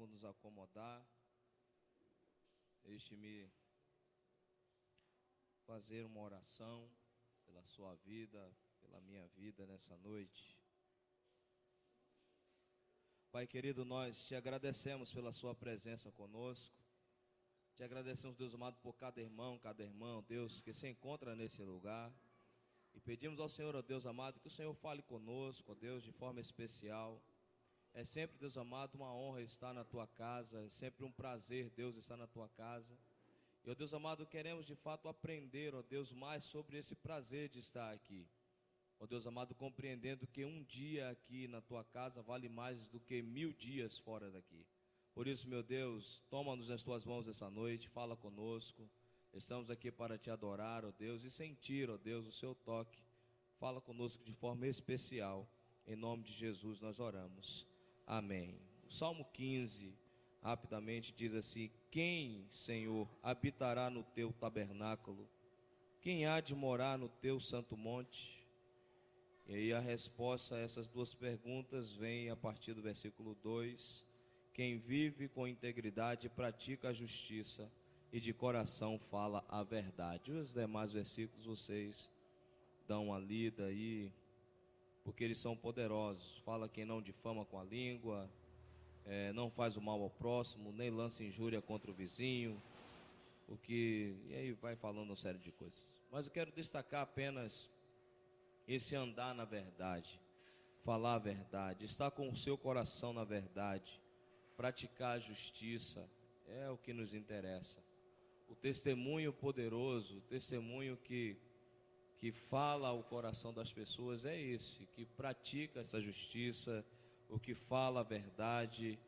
Vamos nos acomodar. Deixe-me fazer uma oração pela sua vida, pela minha vida nessa noite. Pai querido, nós te agradecemos pela sua presença conosco. Te agradecemos, Deus amado, por cada irmão, Deus, que se encontra nesse lugar. E pedimos ao Senhor, ó Deus amado, que o Senhor fale conosco, ó Deus, de forma especial. É sempre, Deus amado, uma honra estar na tua casa, é sempre um prazer, Deus, estar na tua casa. E, ó Deus amado, queremos de fato aprender, ó Deus, mais sobre esse prazer de estar aqui. Ó Deus amado, compreendendo que um dia aqui na tua casa vale mais do que 1000 dias fora daqui. Por isso, meu Deus, toma-nos nas tuas mãos essa noite, fala conosco. Estamos aqui para te adorar, ó Deus, e sentir, ó Deus, o seu toque. Fala conosco de forma especial. Em nome de Jesus nós oramos. Amém. O Salmo 15, rapidamente diz assim: quem, Senhor, habitará no teu tabernáculo? Quem há de morar no teu santo monte? E aí a resposta a essas duas perguntas vem a partir do versículo 2. Quem vive com integridade pratica a justiça e de coração fala a verdade. Os demais versículos vocês dão uma lida aí, porque eles são poderosos. Fala quem não difama com a língua, não faz o mal ao próximo, nem lança injúria contra o vizinho, e aí vai falando uma série de coisas. Mas eu quero destacar apenas esse andar na verdade, falar a verdade, estar com o seu coração na verdade, praticar a justiça, é o que nos interessa. O testemunho poderoso, o testemunho que fala ao coração das pessoas é esse, que pratica essa justiça, o que fala a verdade,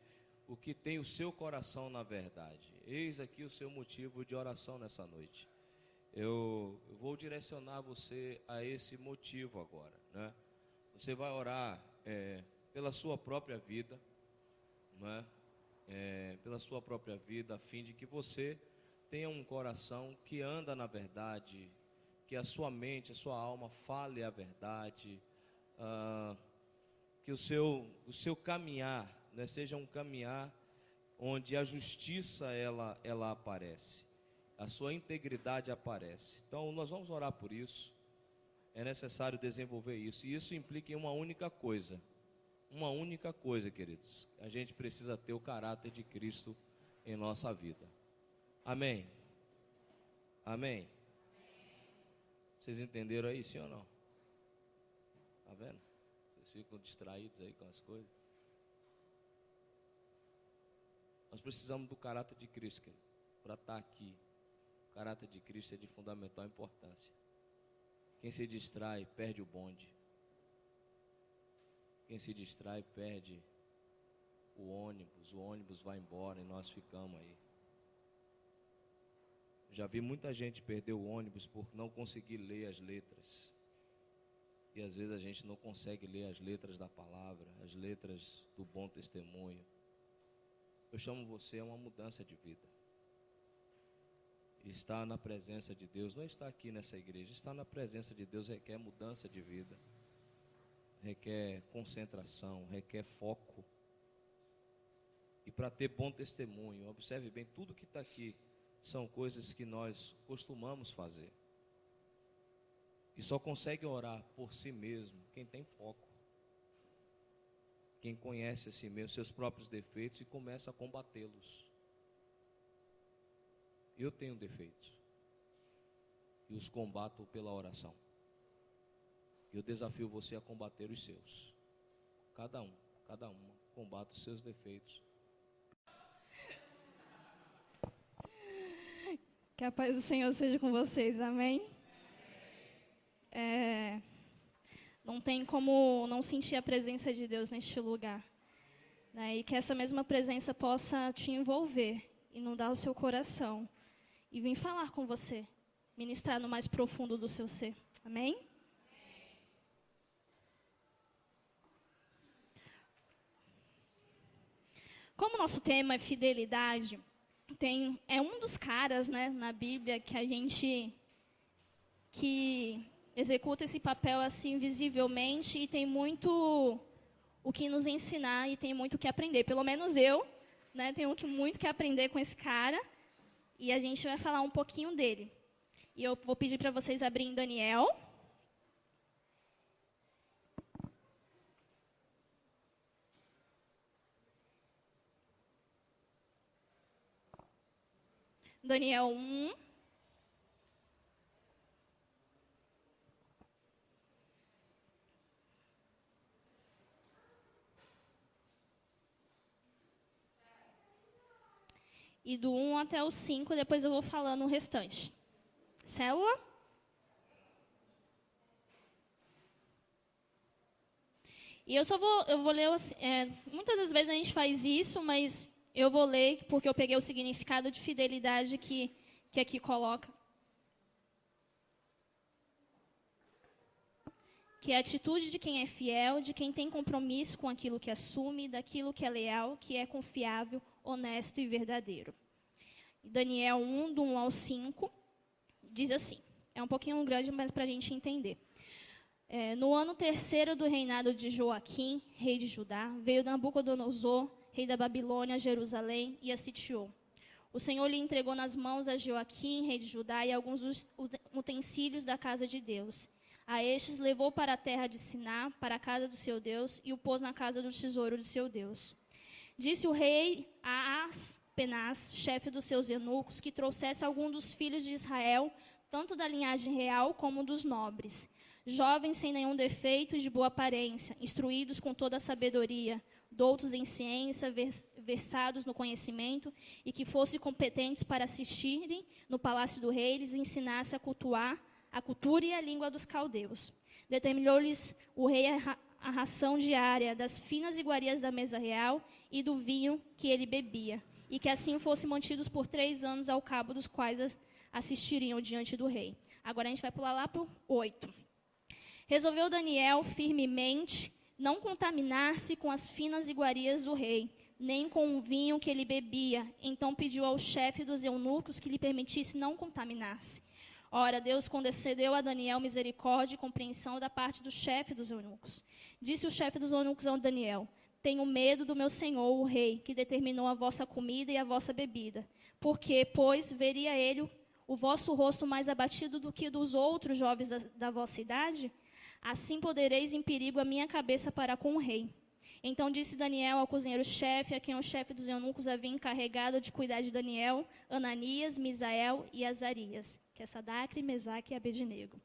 o que tem o seu coração na verdade. Eis aqui o seu motivo de oração nessa noite. Eu vou direcionar você a esse motivo agora, né? Você vai orar pela sua própria vida, né? Pela sua própria vida, a fim de que você tenha um coração que anda na verdade, que a sua mente, a sua alma fale a verdade, que o seu caminhar, né, seja um caminhar onde a justiça ela aparece, a sua integridade aparece. Então nós vamos orar por isso. É necessário desenvolver isso, e isso implica em uma única coisa, queridos: a gente precisa ter o caráter de Cristo em nossa vida. Amém? Amém? Vocês entenderam aí, sim ou não? Tá vendo? Vocês ficam distraídos aí com as coisas. Nós precisamos do caráter de Cristo, querido, para estar aqui. O caráter de Cristo é de fundamental importância. Quem se distrai, perde o bonde. Quem se distrai, perde o ônibus vai embora e nós ficamos aí. Já vi muita gente perder o ônibus por não conseguir ler as letras. E às vezes a gente não consegue ler as letras da palavra, as letras do bom testemunho. Eu chamo você a uma mudança de vida. Estar na presença de Deus, não estar aqui nessa igreja, estar na presença de Deus requer mudança de vida, requer concentração, requer foco. E para ter bom testemunho, observe bem, tudo que está aqui são coisas que nós costumamos fazer. E só consegue orar por si mesmo quem tem foco, quem conhece a si mesmo, seus próprios defeitos, e começa a combatê-los. Eu tenho defeitos e os combato pela oração. Eu desafio você a combater os seus. Cada uma combate os seus defeitos. Que a paz do Senhor seja com vocês, amém? Não tem como não sentir a presença de Deus neste lugar, né? E que essa mesma presença possa te envolver, inundar o seu coração e vir falar com você, ministrar no mais profundo do seu ser, amém? Como nosso tema é fidelidade, é um dos caras, né, na Bíblia que executa esse papel assim visivelmente, e tem muito o que nos ensinar e tem muito o que aprender. Pelo menos eu, né? Tenho muito que aprender com esse cara. E a gente vai falar um pouquinho dele. E eu vou pedir para vocês abrirem Daniel. Daniel 1. E do 1 até o 5, depois eu vou falando o restante. Célula? E eu vou ler, muitas das vezes a gente faz isso, mas eu vou ler porque eu peguei o significado de fidelidade que aqui coloca. Que é a atitude de quem é fiel, de quem tem compromisso com aquilo que assume, daquilo que é leal, que é confiável, honesto e verdadeiro. Daniel 1, do 1 ao 5, diz assim, é um pouquinho grande, mas para a gente entender. No ano 3º do reinado de Joaquim, rei de Judá, veio Nabucodonosor, rei da Babilônia, a Jerusalém, e a sitiou. O Senhor lhe entregou nas mãos a Joaquim, rei de Judá, e alguns dos utensílios da casa de Deus. A estes levou para a terra de Siná, para a casa do seu Deus, e o pôs na casa do tesouro de seu Deus. Disse o rei a Aspenaz, chefe dos seus eunucos, que trouxesse algum dos filhos de Israel, tanto da linhagem real como dos nobres, jovens sem nenhum defeito e de boa aparência, instruídos com toda a sabedoria, doutos em ciência, versados no conhecimento, e que fossem competentes para assistirem no palácio do rei, lhes ensinasse a cultuar a cultura e a língua dos caldeus. Determinou-lhes o rei a ração diária das finas iguarias da mesa real e do vinho que ele bebia, e que assim fossem mantidos por 3 anos, ao cabo dos quais assistiriam diante do rei. Agora a gente vai pular lá para o 8. Resolveu Daniel firmemente não contaminar-se com as finas iguarias do rei, nem com o vinho que ele bebia. Então pediu ao chefe dos eunucos que lhe permitisse não contaminar-se. Ora, Deus concedeu a Daniel misericórdia e compreensão da parte do chefe dos eunucos. Disse o chefe dos eunucos a Daniel: tenho medo do meu senhor, o rei, que determinou a vossa comida e a vossa bebida. Porque, pois, veria ele o vosso rosto mais abatido do que dos outros jovens da vossa idade? Assim podereis em perigo a minha cabeça para com o rei. Então disse Daniel ao cozinheiro-chefe, a quem o chefe dos eunucos havia encarregado de cuidar de Daniel, Ananias, Misael e Azarias, que é Sadraque, Mesaque e Abednego.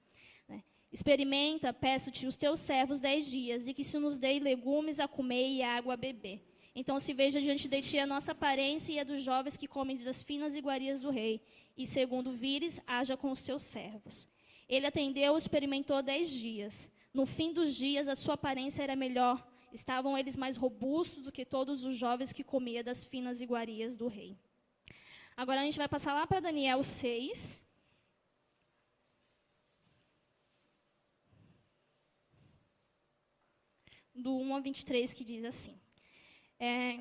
Experimenta, peço-te, os teus servos 10 dias, e que se nos dê legumes a comer e água a beber. Então se veja diante de ti a nossa aparência e a dos jovens que comem das finas iguarias do rei, e segundo vires, haja com os teus servos. Ele atendeu, experimentou 10 dias. No fim dos dias, a sua aparência era melhor. Estavam eles mais robustos do que todos os jovens que comia das finas iguarias do rei. Agora a gente vai passar lá para Daniel 6. Do 1 a 23, que diz assim.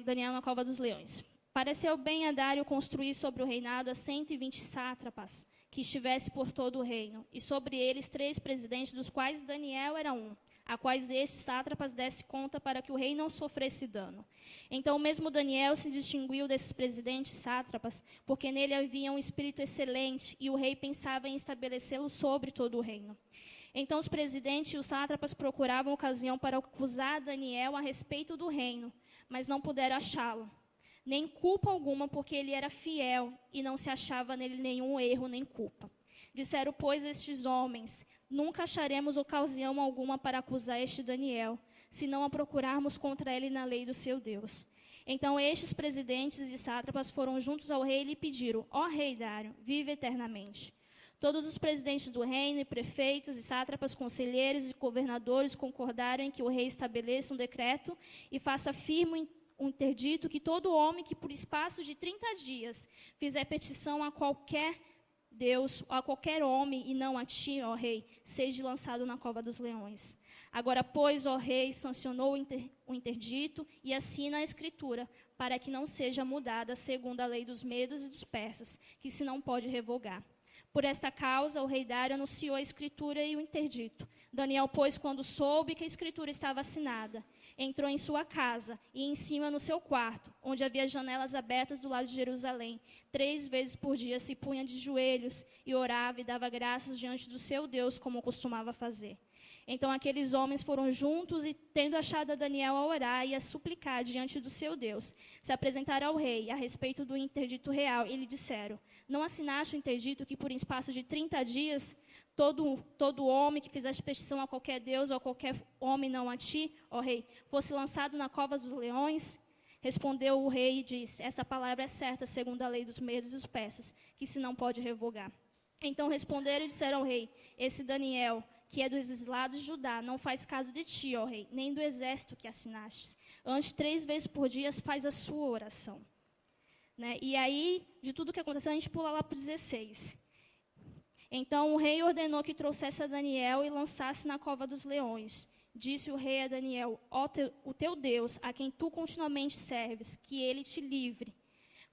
Daniel na cova dos leões. Pareceu bem a Dário construir sobre o reinado a 120 sátrapas, que estivesse por todo o reino, e sobre eles 3 presidentes, dos quais Daniel era um, a quais estes sátrapas desse conta para que o rei não sofresse dano. Então, mesmo Daniel se distinguiu desses presidentes sátrapas, porque nele havia um espírito excelente, e o rei pensava em estabelecê-lo sobre todo o reino. Então, os presidentes e os sátrapas procuravam ocasião para acusar Daniel a respeito do reino, mas não puderam achá-lo. Nem culpa alguma, porque ele era fiel e não se achava nele nenhum erro nem culpa. Disseram, pois, estes homens: nunca acharemos ocasião alguma para acusar este Daniel, se não a procurarmos contra ele na lei do seu Deus. Então estes presidentes e sátrapas foram juntos ao rei e lhe pediram: ó rei Dário, vive eternamente. Todos os presidentes do reino, e prefeitos, e sátrapas, conselheiros e governadores concordaram em que o rei estabeleça um decreto e faça firme um interdito que todo homem que por espaço de 30 dias fizer petição a qualquer Deus, a qualquer homem, e não a ti, ó rei, seja lançado na cova dos leões. Agora, pois, ó rei, sancionou o interdito e assina a escritura, para que não seja mudada segundo a lei dos medos e dos persas, que se não pode revogar. Por esta causa, o rei Dário anunciou a escritura e o interdito. Daniel, pois, quando soube que a escritura estava assinada, entrou em sua casa e em cima no seu quarto, onde havia janelas abertas do lado de Jerusalém. 3 vezes por dia se punha de joelhos e orava e dava graças diante do seu Deus, como costumava fazer. Então aqueles homens foram juntos e, tendo achado a Daniel a orar e a suplicar diante do seu Deus, se apresentaram ao rei a respeito do interdito real e lhe disseram: não assinaste o interdito que por espaço de 30 dias todo homem que fizesse petição a qualquer deus ou a qualquer homem, não a ti, ó rei, fosse lançado na cova dos leões? Respondeu o rei e disse: essa palavra é certa segundo a lei dos medos e dos persas, que se não pode revogar. Então responderam e disseram ao rei: esse Daniel, que é dos exilados de Judá, não faz caso de ti, ó rei, nem do exército que assinastes. Antes, 3 vezes por dia faz a sua oração. Né? E aí, de tudo que aconteceu, a gente pula lá para o 16. Então o rei ordenou que trouxesse a Daniel e lançasse na cova dos leões. Disse o rei a Daniel: o teu Deus, a quem tu continuamente serves, que ele te livre.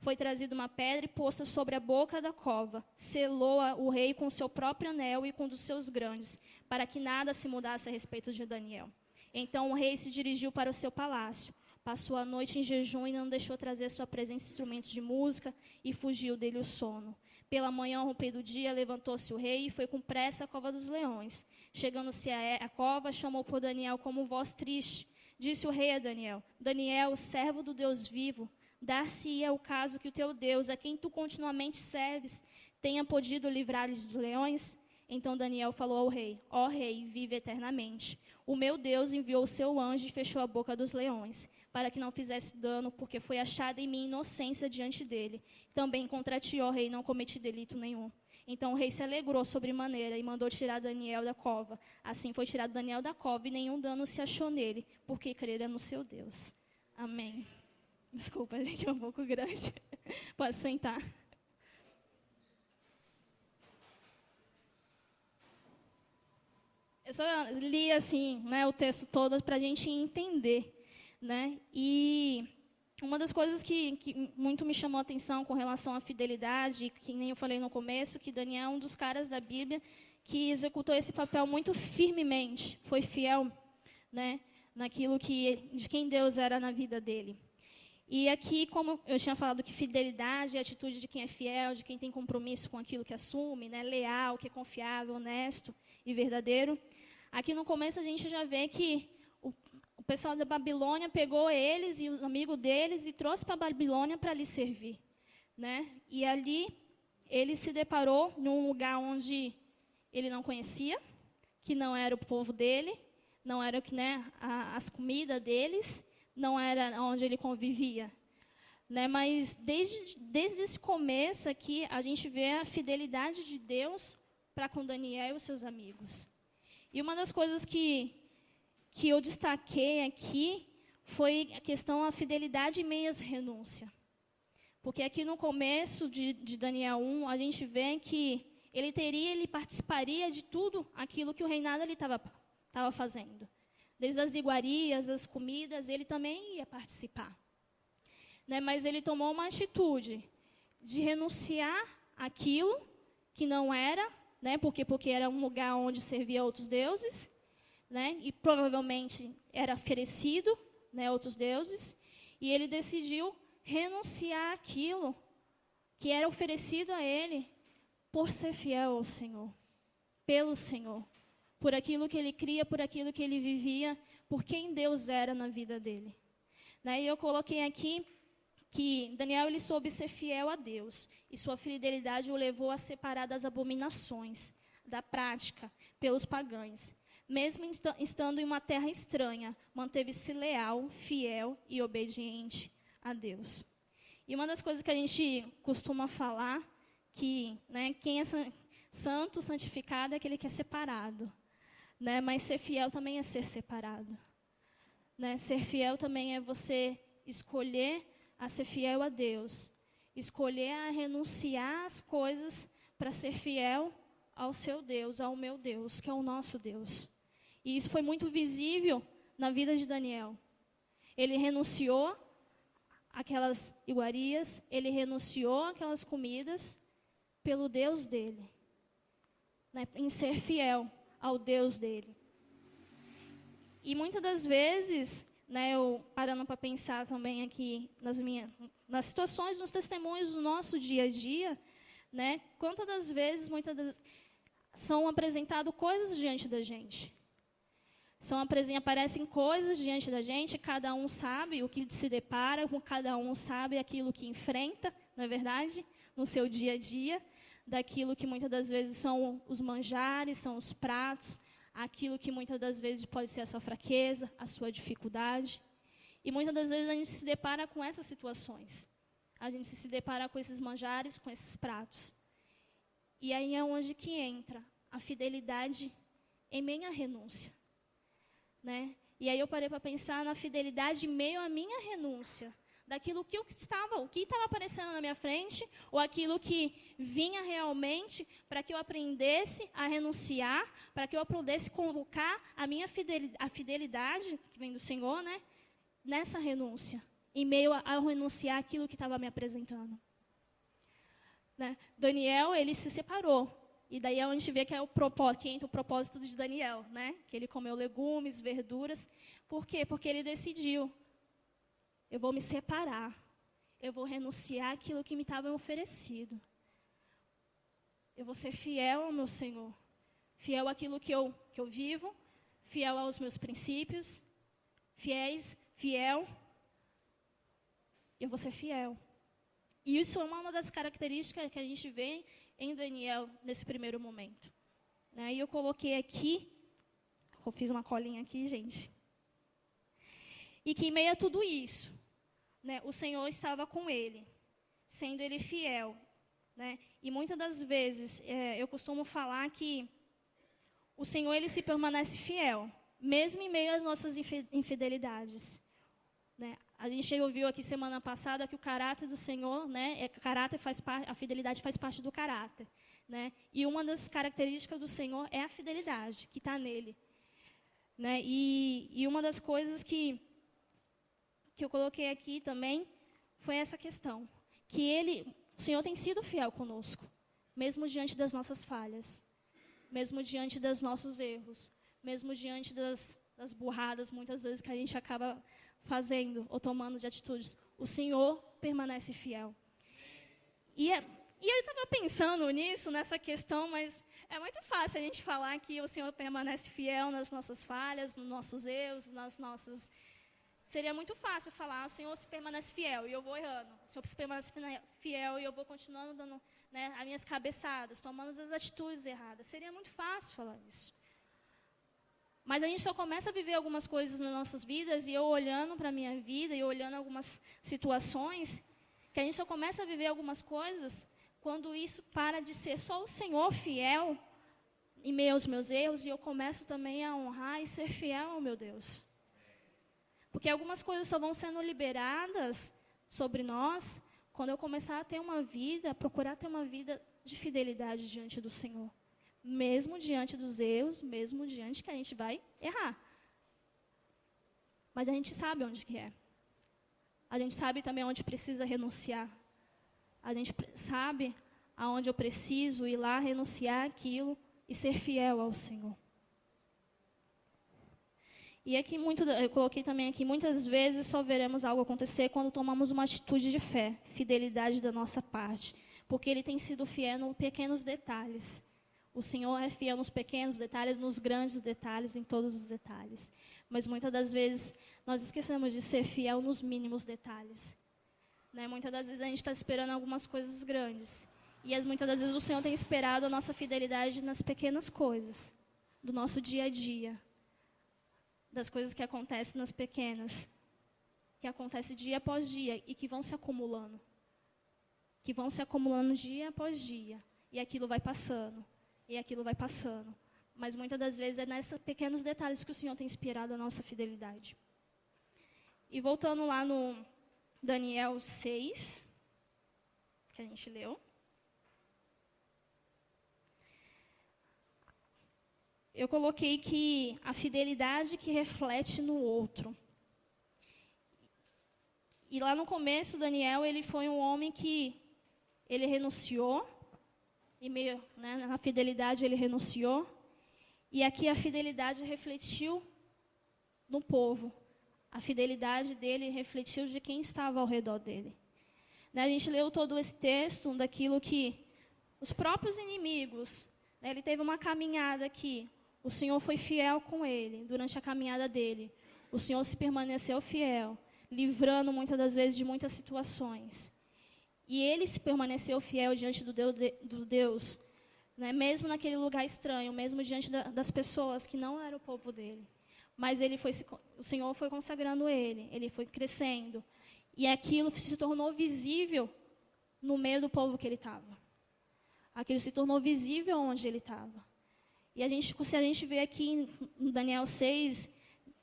Foi trazida uma pedra e posta sobre a boca da cova. Selou-a o rei com seu próprio anel e com um dos seus grandes, para que nada se mudasse a respeito de Daniel. Então o rei se dirigiu para o seu palácio. Passou a noite em jejum e não deixou trazer à sua presença instrumentos de música, e fugiu dele o sono. Pela manhã, ao romper do dia, levantou-se o rei e foi com pressa à cova dos leões. Chegando-se à cova, chamou por Daniel como voz triste. Disse o rei a Daniel: Daniel, servo do Deus vivo, dar-se-ia o caso que o teu Deus, a quem tu continuamente serves, tenha podido livrar-lhes dos leões? Então Daniel falou ao rei: ó rei, vive eternamente. O meu Deus enviou o seu anjo e fechou a boca dos leões, para que não fizesse dano, porque foi achada em mim inocência diante dele. Também contra ti, ó rei, não cometi delito nenhum. Então o rei se alegrou sobremaneira e mandou tirar Daniel da cova. Assim foi tirado Daniel da cova e nenhum dano se achou nele, porque crera no seu Deus. Amém. Desculpa, gente, é um pouco grande. Pode sentar. Eu só li assim, né, o texto todo para a gente entender. Né? E uma das coisas que muito me chamou a atenção com relação à fidelidade, que nem eu falei no começo, que Daniel é um dos caras da Bíblia que executou esse papel muito firmemente, foi fiel, né, naquilo de quem Deus era na vida dele. E aqui, como eu tinha falado, que fidelidade é a atitude de quem é fiel, de quem tem compromisso com aquilo que assume, né, leal, que é confiável, honesto e verdadeiro. Aqui no começo a gente já vê que o pessoal da Babilônia pegou eles e os amigos deles e trouxe para a Babilônia para lhes servir. Né? E ali ele se deparou num lugar onde ele não conhecia, que não era o povo dele, não era, né, as comidas deles, não era onde ele convivia. Né? Mas desde esse começo aqui, a gente vê a fidelidade de Deus para com Daniel e os seus amigos. E uma das coisas que eu destaquei aqui foi a questão da fidelidade em meio às renúncias. Porque aqui no começo de Daniel 1, a gente vê que ele participaria de tudo aquilo que o reinado ali estava fazendo. Desde as iguarias, as comidas, ele também ia participar. Né? Mas ele tomou uma atitude de renunciar àquilo que não era, né? Porque era um lugar onde servia outros deuses, né? E provavelmente era oferecido, né, outros deuses, e ele decidiu renunciar àquilo que era oferecido a ele por ser fiel ao Senhor, pelo Senhor, por aquilo que ele cria, por aquilo que ele vivia, por quem Deus era na vida dele. Né? E eu coloquei aqui que Daniel ele soube ser fiel a Deus, e sua fidelidade o levou a separar das abominações, da prática, pelos pagãos. Mesmo estando em uma terra estranha, manteve-se leal, fiel e obediente a Deus. E uma das coisas que a gente costuma falar, que, né, quem é santo, santificado, é aquele que é separado. Né? Mas ser fiel também é ser separado. Né? Ser fiel também é você escolher a ser fiel a Deus. Escolher a renunciar às coisas para ser fiel ao seu Deus, ao meu Deus, que é o nosso Deus. E isso foi muito visível na vida de Daniel. Ele renunciou àquelas iguarias, ele renunciou àquelas comidas pelo Deus dele, né, em ser fiel ao Deus dele. E muitas das vezes né, eu parando para pensar também aqui nas situações, nos testemunhos do nosso dia a dia, né, quantas das vezes, são apresentadas coisas diante da gente. Aparecem coisas diante da gente, cada um sabe o que se depara, cada um sabe aquilo que enfrenta, não é verdade? No seu dia a dia, daquilo que muitas das vezes são os manjares, são os pratos, aquilo que muitas das vezes pode ser a sua fraqueza, a sua dificuldade. E muitas das vezes a gente se depara com essas situações. A gente se depara com esses manjares, com esses pratos. E aí é onde que entra a fidelidade em meio à renúncia. Né? E aí eu parei para pensar na fidelidade em meio à minha renúncia. Daquilo que estava aparecendo na minha frente, ou aquilo que vinha realmente para que eu aprendesse a renunciar, para que eu pudesse colocar a fidelidade que vem do Senhor, né, nessa renúncia, em meio a renunciar aquilo que estava me apresentando. Né? Daniel, ele se separou. E daí a gente vê que que entra o propósito de Daniel, né? Que ele comeu legumes, verduras. Por quê? Porque ele decidiu: eu vou me separar, eu vou renunciar àquilo que me estava oferecido. Eu vou ser fiel ao meu Senhor, fiel àquilo que eu vivo, fiel aos meus princípios, fiel. Eu vou ser fiel. E isso é uma das características que a gente vê em Daniel nesse primeiro momento. Né? E eu coloquei aqui, eu fiz uma colinha aqui, gente. E que em meio a tudo isso, né, o Senhor estava com ele, sendo ele fiel. Né? E muitas das vezes, eu costumo falar que o Senhor ele se permanece fiel, mesmo em meio às nossas infidelidades. Né? A gente ouviu aqui semana passada que o caráter do Senhor, né, a fidelidade faz parte do caráter. Né? E uma das características do Senhor é a fidelidade que está nele. Né? E uma das coisas que eu coloquei aqui também foi essa questão, que o Senhor tem sido fiel conosco, mesmo diante das nossas falhas, mesmo diante dos nossos erros, mesmo diante das burradas, muitas vezes, que a gente acaba fazendo ou tomando de atitudes. O Senhor permanece fiel. E eu estava pensando nisso, nessa questão, mas é muito fácil a gente falar que o Senhor permanece fiel nas nossas falhas, nos nossos erros, nas nossas... Seria muito fácil falar: o Senhor se permanece fiel e eu vou errando. O Senhor se permanece fiel e eu vou continuando dando, né, as minhas cabeçadas, tomando as atitudes erradas. Seria muito fácil falar isso. Mas a gente só começa a viver algumas coisas nas nossas vidas, e eu olhando para a minha vida, e olhando algumas situações, que a gente só começa a viver algumas coisas quando isso para de ser só o Senhor fiel em meio aos meus erros, e eu começo também a honrar e ser fiel ao meu Deus. Porque algumas coisas só vão sendo liberadas sobre nós quando eu começar a ter uma vida, procurar ter uma vida de fidelidade diante do Senhor. Mesmo diante dos erros, mesmo diante que a gente vai errar. Mas a gente sabe onde que é. A gente sabe também onde precisa renunciar. A gente sabe aonde eu preciso ir lá, renunciar aquilo e ser fiel ao Senhor. E aqui eu coloquei também aqui, muitas vezes só veremos algo acontecer quando tomamos uma atitude de fé, fidelidade da nossa parte. Porque Ele tem sido fiel nos pequenos detalhes. O Senhor é fiel nos pequenos detalhes, nos grandes detalhes, em todos os detalhes. Mas muitas das vezes nós esquecemos de ser fiel nos mínimos detalhes. Né? Muitas das vezes a gente está esperando algumas coisas grandes. E muitas das vezes o Senhor tem esperado a nossa fidelidade nas pequenas coisas, do nosso dia a dia. Das coisas que acontecem nas pequenas, que acontecem dia após dia e que vão se acumulando. Que vão se acumulando dia após dia. E aquilo vai passando. E aquilo vai passando. Mas muitas das vezes é nesses pequenos detalhes que o Senhor tem inspirado a nossa fidelidade. E voltando lá no Daniel 6, que a gente leu. Eu coloquei que a fidelidade que reflete no outro. E lá no começo, Daniel, ele foi um homem que ele renunciou, e meio, né, na fidelidade ele renunciou, e aqui a fidelidade refletiu no povo. A fidelidade dele refletiu de quem estava ao redor dele. Né, a gente leu todo esse texto daquilo que os próprios inimigos, né, ele teve uma caminhada aqui, o Senhor foi fiel com ele durante a caminhada dele. O Senhor se permaneceu fiel, livrando muitas das vezes de muitas situações. E ele se permaneceu fiel diante do Deus, né, mesmo naquele lugar estranho, mesmo diante das pessoas que não eram o povo dele. Mas o Senhor foi consagrando ele foi crescendo. E aquilo se tornou visível no meio do povo que ele estava. Aquilo se tornou visível onde ele estava. E se a gente vê aqui em Daniel 6,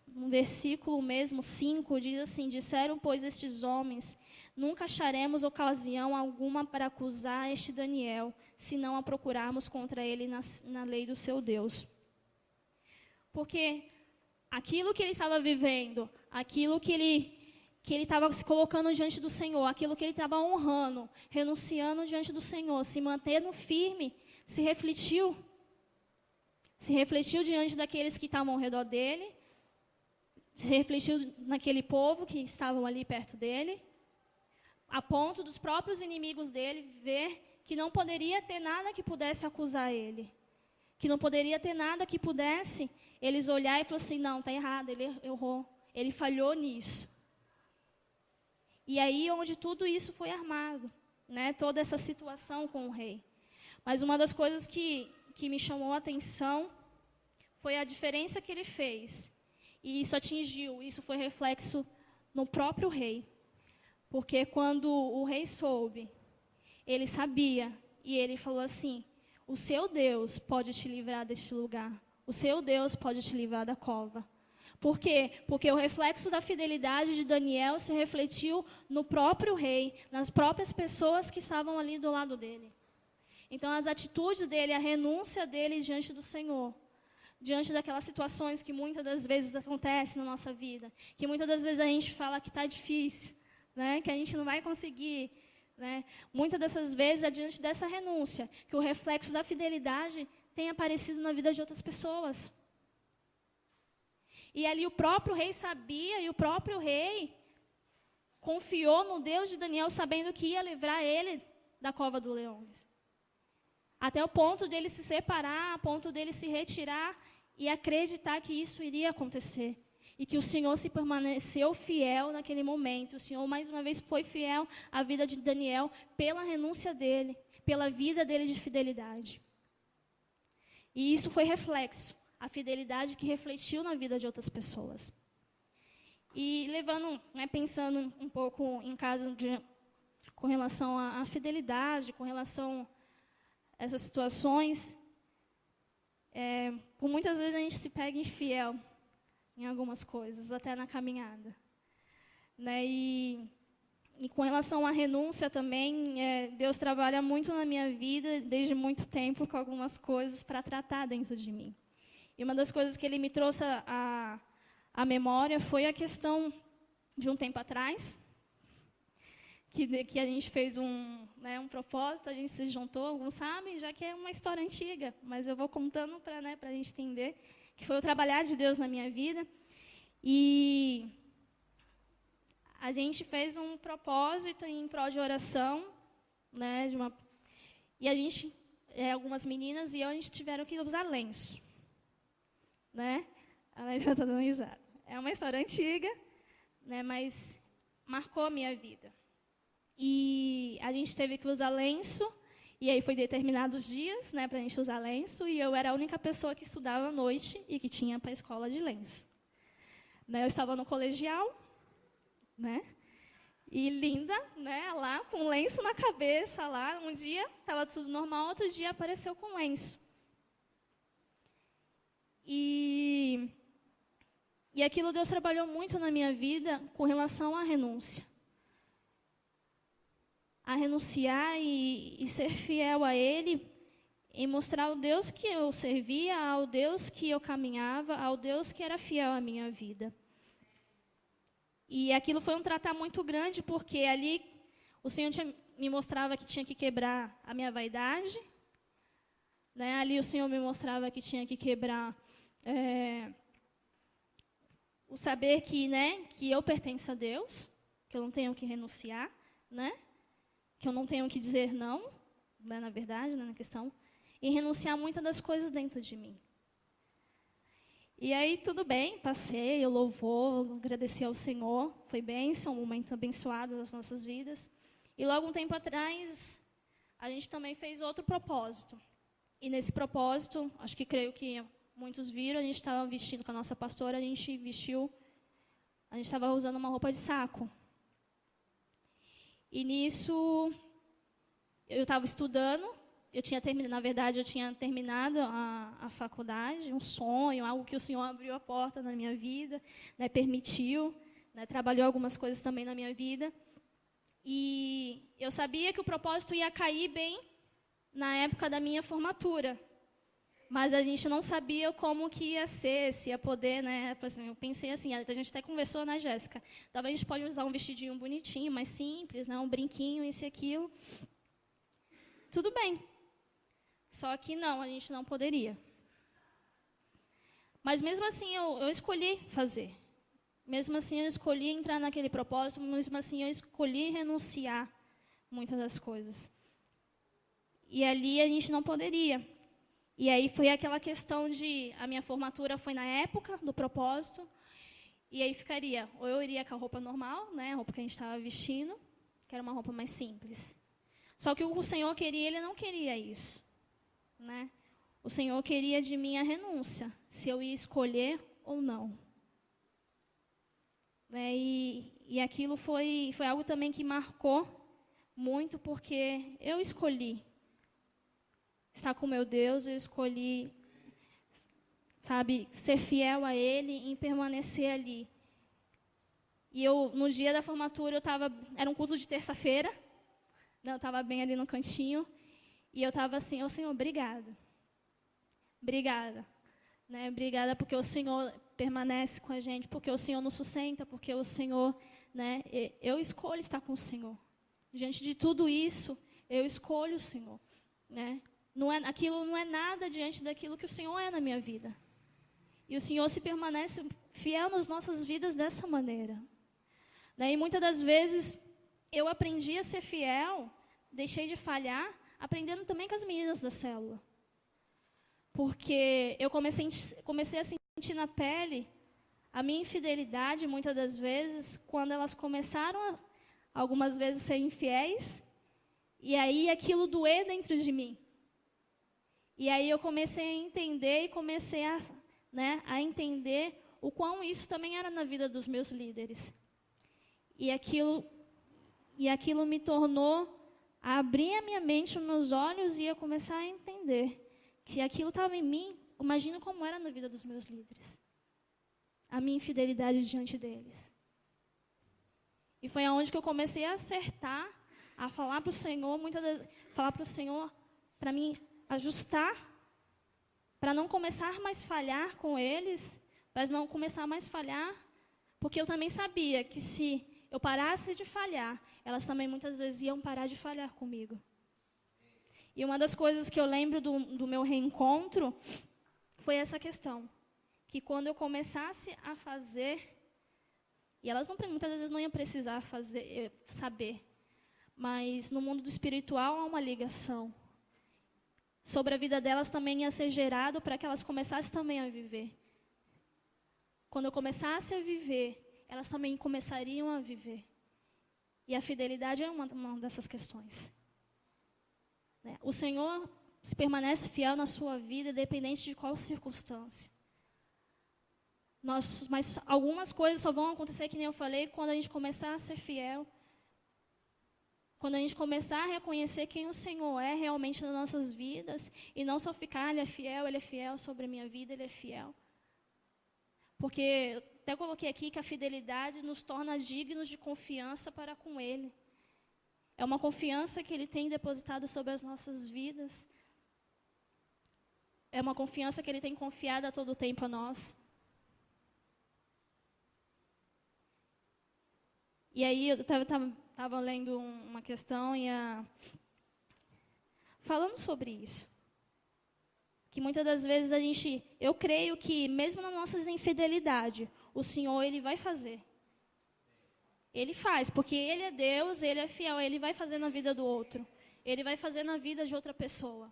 no versículo mesmo, 5, diz assim: disseram, pois, estes homens, nunca acharemos ocasião alguma para acusar este Daniel, se não a procurarmos contra ele na lei do seu Deus. Porque aquilo que ele estava vivendo, aquilo que ele estava se colocando diante do Senhor, aquilo que ele estava honrando, renunciando diante do Senhor, se mantendo firme, se refletiu diante daqueles que estavam ao redor dele, se refletiu naquele povo que estavam ali perto dele, a ponto dos próprios inimigos dele ver que não poderia ter nada que pudesse acusar ele, que não poderia ter nada que pudesse eles olhar e falar assim: não, está errado, ele errou, ele falhou nisso. E aí onde tudo isso foi armado, né, toda essa situação com o rei. Mas uma das coisas que me chamou a atenção foi a diferença que ele fez. E isso foi reflexo no próprio rei. Porque quando o rei soube, ele sabia, e ele falou assim: o seu Deus pode te livrar deste lugar. O seu Deus pode te livrar da cova. Por quê? Porque o reflexo da fidelidade de Daniel se refletiu no próprio rei, nas próprias pessoas que estavam ali do lado dele. Então, as atitudes dele, a renúncia dele diante do Senhor, diante daquelas situações que muitas das vezes acontecem na nossa vida, que muitas das vezes a gente fala que está difícil, né, que a gente não vai conseguir, né, muitas dessas vezes é diante dessa renúncia que o reflexo da fidelidade tem aparecido na vida de outras pessoas. E ali o próprio rei sabia, e o próprio rei confiou no Deus de Daniel, sabendo que ia livrar ele da cova dos leões. Até o ponto dele se separar, a ponto dele se retirar e acreditar que isso iria acontecer. E que o Senhor se permaneceu fiel naquele momento. O Senhor, mais uma vez, foi fiel à vida de Daniel pela renúncia dele, pela vida dele de fidelidade. E isso foi reflexo, a fidelidade que refletiu na vida de outras pessoas. E levando, né, pensando um pouco em casa com relação à fidelidade, com relação a essas situações, por muitas vezes a gente se pega infiel em algumas coisas, até na caminhada. Né? E com relação à renúncia também, Deus trabalha muito na minha vida, desde muito tempo, com algumas coisas para tratar dentro de mim. E uma das coisas que Ele me trouxe à memória foi a questão de um tempo atrás, que a gente fez um propósito, a gente se juntou, alguns sabem, já que é uma história antiga, mas eu vou contando para a gente entender, que foi o trabalhar de Deus na minha vida. E a gente fez um propósito em prol de oração, né, e a gente, algumas meninas e eu, a gente tiveram que usar lenço. Né? Ela já está dando risada. É uma história antiga, né, mas marcou a minha vida. E a gente teve que usar lenço, e aí foi determinados dias, né, para a gente usar lenço, e eu era a única pessoa que estudava à noite e que tinha para a escola de lenço. Né, eu estava no colegial, né, e linda, né, lá com lenço na cabeça, lá, um dia estava tudo normal, outro dia apareceu com lenço. E aquilo Deus trabalhou muito na minha vida com relação à renúncia. A renunciar e ser fiel a Ele, em mostrar ao Deus que eu servia, ao Deus que eu caminhava, ao Deus que era fiel à minha vida. E aquilo foi um tratar muito grande, porque ali o Senhor me mostrava que tinha que quebrar a minha vaidade, né? Ali o Senhor me mostrava que tinha que quebrar o saber que, né, que eu pertenço a Deus, que eu não tenho que renunciar, né, que eu não tenho que dizer não, né, na verdade, né, na questão, e renunciar a muitas das coisas dentro de mim. E aí, tudo bem, passei, eu louvou, agradeci ao Senhor, foi bênção, um momento abençoado nas nossas vidas. E logo um tempo atrás, a gente também fez outro propósito. E nesse propósito, acho que creio que muitos viram, a gente estava vestindo com a nossa pastora, a gente estava usando uma roupa de saco. E nisso, eu estava estudando, na verdade, eu tinha terminado a faculdade, um sonho, algo que o Senhor abriu a porta na minha vida, né, permitiu, né, trabalhou algumas coisas também na minha vida. E eu sabia que o propósito ia cair bem na época da minha formatura, mas a gente não sabia como que ia ser, se ia poder, né? Eu pensei assim, a gente até conversou, né, Jéssica? Talvez a gente pode usar um vestidinho bonitinho, mais simples, né, um brinquinho, isso e aquilo. Tudo bem. Só que não, a gente não poderia. Mas mesmo assim eu escolhi fazer. Mesmo assim eu escolhi entrar naquele propósito, mesmo assim eu escolhi renunciar muitas das coisas. E ali a gente não poderia. E aí foi aquela questão de, a minha formatura foi na época do propósito, e aí ficaria, ou eu iria com a roupa normal, né, a roupa que a gente estava vestindo, que era uma roupa mais simples. Só que o Senhor queria, Ele não queria isso. Né? O Senhor queria de mim a renúncia, se eu ia escolher ou não. Né? E aquilo foi algo também que marcou muito, porque eu escolhi estar com meu Deus, eu escolhi, sabe, ser fiel a Ele e permanecer ali. E eu, no dia da formatura, era um culto de terça-feira, né? Eu estava bem ali no cantinho, e eu estava assim, ô Senhor, obrigada. Obrigada. Né? Obrigada porque o Senhor permanece com a gente, porque o Senhor nos sustenta, porque o Senhor, né, eu escolho estar com o Senhor. Diante de tudo isso, eu escolho o Senhor. Né? Aquilo não é nada diante daquilo que o Senhor é na minha vida. E o Senhor se permanece fiel nas nossas vidas dessa maneira. Né? E muitas das vezes, eu aprendi a ser fiel, deixei de falhar, aprendendo também com as meninas da célula. Porque eu comecei a sentir na pele a minha infidelidade, muitas das vezes, quando elas começaram, algumas vezes, a ser infiéis, e aí aquilo doer dentro de mim. E aí eu comecei a entender e comecei a entender o quão isso também era na vida dos meus líderes. E aquilo me tornou a abrir a minha mente, os meus olhos, e a começar a entender que aquilo estava em mim. Imagino como era na vida dos meus líderes. A minha infidelidade diante deles. E foi aonde que eu comecei a acertar, a falar para o Senhor, falar para o Senhor, para mim ajustar, para não começar mais a falhar com eles, para não começar mais a falhar, porque eu também sabia que se eu parasse de falhar, elas também muitas vezes iam parar de falhar comigo. E uma das coisas que eu lembro do meu reencontro foi essa questão, que quando eu começasse a fazer, e elas muitas vezes não iam precisar saber, mas no mundo do espiritual há uma ligação. Sobre a vida delas também ia ser gerado para que elas começassem também a viver. Quando eu começasse a viver, elas também começariam a viver. E a fidelidade é uma dessas questões. Né? O Senhor se permanece fiel na sua vida, independente de qual circunstância. Mas algumas coisas só vão acontecer, que nem eu falei, quando a gente começar a ser fiel. Quando a gente começar a reconhecer quem o Senhor é realmente nas nossas vidas, e não só ficar, Ele é fiel sobre a minha vida, Ele é fiel. Porque eu até coloquei aqui que a fidelidade nos torna dignos de confiança para com Ele. É uma confiança que Ele tem depositado sobre as nossas vidas. É uma confiança que Ele tem confiado a todo tempo a nós. E aí eu estava lendo uma questão falando sobre isso. que muitas das vezes eu creio que mesmo nas nossas infidelidades, o Senhor, Ele vai fazer. Ele faz, porque Ele é Deus, Ele é fiel, Ele vai fazer na vida do outro. Ele vai fazer na vida de outra pessoa.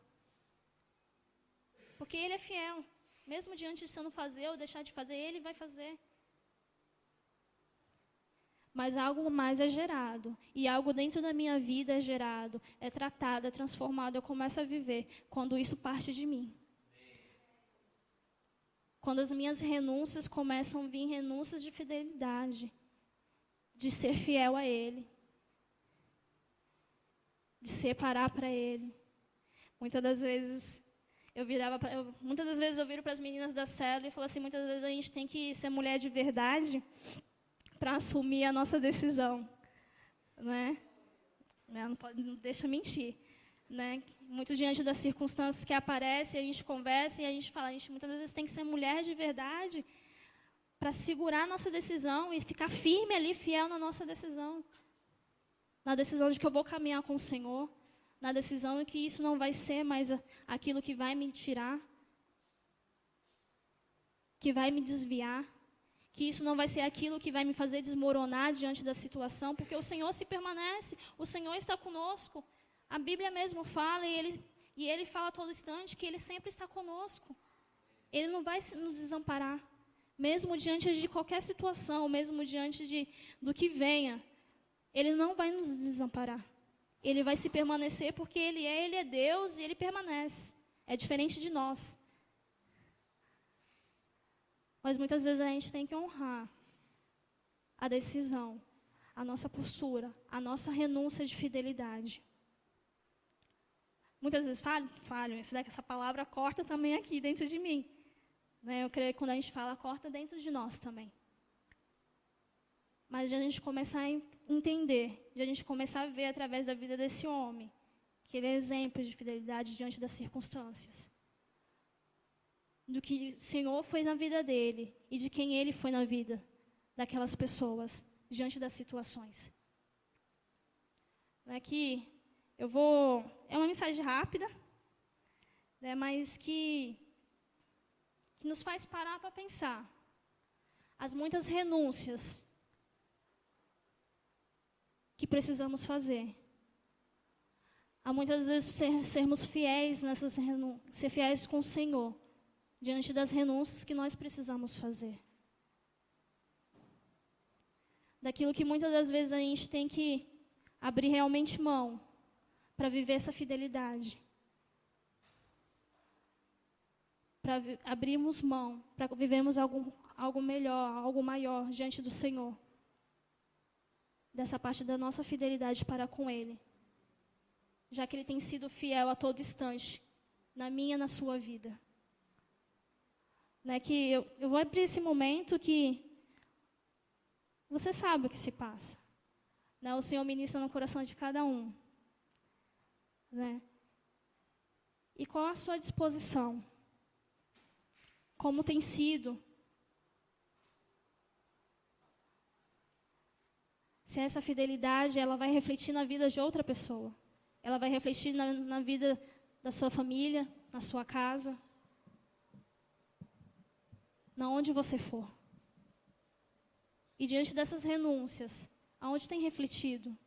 Porque Ele é fiel. Mesmo diante de se eu não fazer ou deixar de fazer, Ele vai fazer. Mas algo mais é gerado. E algo dentro da minha vida é gerado, é tratado, é transformado. Eu começo a viver quando isso parte de mim. Quando as minhas renúncias começam a vir, renúncias de fidelidade. De ser fiel a Ele. De separar para Ele. Muitas das vezes eu viro para as meninas da célula e falo assim, muitas vezes a gente tem que ser mulher de verdade para assumir a nossa decisão, né? Não deixa mentir, né? Muito diante das circunstâncias que aparecem, a gente conversa e a gente fala, a gente muitas vezes tem que ser mulher de verdade para segurar a nossa decisão e ficar firme ali, fiel na nossa decisão. Na decisão de que eu vou caminhar com o Senhor, na decisão de que isso não vai ser mais aquilo que vai me tirar, que vai me desviar, que isso não vai ser aquilo que vai me fazer desmoronar diante da situação, porque o Senhor se permanece, o Senhor está conosco. A Bíblia mesmo fala, e Ele fala a todo instante que Ele sempre está conosco. Ele não vai nos desamparar, mesmo diante de qualquer situação, mesmo diante do que venha, Ele não vai nos desamparar. Ele vai se permanecer porque Ele é Deus e Ele permanece. É diferente de nós. Mas muitas vezes a gente tem que honrar a decisão, a nossa postura, a nossa renúncia de fidelidade. Muitas vezes falho, essa palavra corta também aqui dentro de mim. Né? Eu creio que quando a gente fala, corta dentro de nós também. Mas de a gente começar a entender, de a gente começar a ver através da vida desse homem, que ele é exemplo de fidelidade diante das circunstâncias. Do que o Senhor foi na vida dele e de quem Ele foi na vida daquelas pessoas, diante das situações. Aqui, é uma mensagem rápida, né, mas que nos faz parar para pensar. As muitas renúncias que precisamos fazer. Há muitas vezes sermos fiéis ser fiéis com o Senhor, diante das renúncias que nós precisamos fazer. Daquilo que muitas das vezes a gente tem que abrir realmente mão para viver essa fidelidade. Para abrirmos mão, para vivermos algo melhor, algo maior diante do Senhor. Dessa parte da nossa fidelidade para com Ele. Já que Ele tem sido fiel a todo instante, na minha e na sua vida. Né, que eu vou abrir esse momento que você sabe o que se passa. Né, o Senhor ministra no coração de cada um. Né? E qual a sua disposição? Como tem sido? Se essa fidelidade ela vai refletir na vida de outra pessoa. Ela vai refletir na vida da sua família, na sua casa. Na onde você for. E diante dessas renúncias, aonde tem refletido?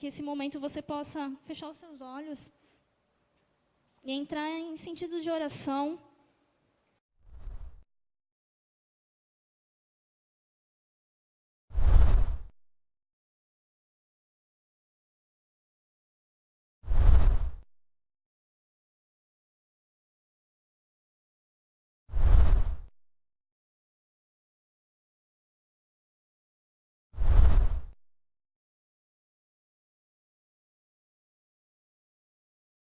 Que esse momento você possa fechar os seus olhos e entrar em sentido de oração.